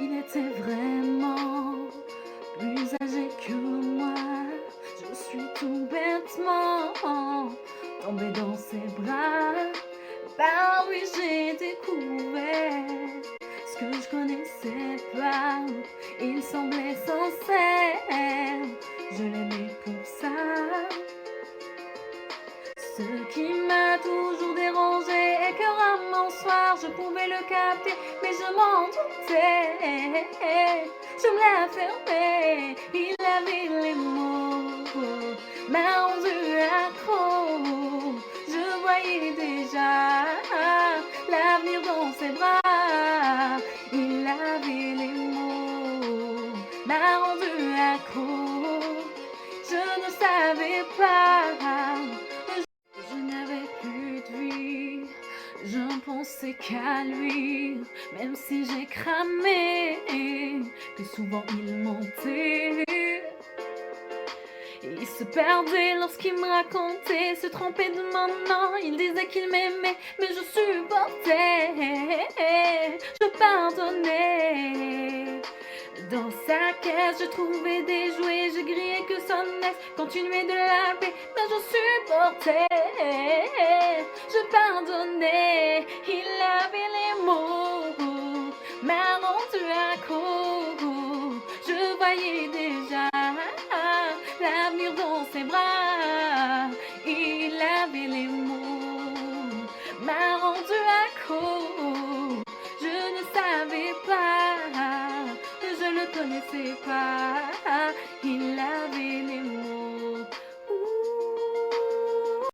Il était vraiment plus âgé que moi. Je suis tout bêtement tombée dans ses bras. Par lui j'ai découvert ce que je connaissais pas. Il semblait sincère, je l'aimais pour ça. Ce qui m'a toujours dérangé est que rarement soir je pouvais le capter, mais je m'en doutais. Je me la fermais, il avait les mots, m'a rendu accro. Je voyais déjà l'avenir dans ses bras. Il avait les mots, m'a rendu accro. Je ne savais pas. Je n'avais plus de vie, je ne pensais qu'à lui, même si j'ai cramé, que souvent il mentait. Il se perdait lorsqu'il me racontait, se trompait de maintenant. Il disait qu'il m'aimait, mais je supportais, je pardonnais. Dans sa caisse, je trouvais des jouets, je grillais que son aise continuait de l'appeler, mais je supportais, je pardonnais. Il avait les mots, m'a rendu accro. Je voyais déjà l'avenir dans ses bras. Il avait les mots, m'a rendu accro. Je ne savais pas, je ne connaissais pas. Il a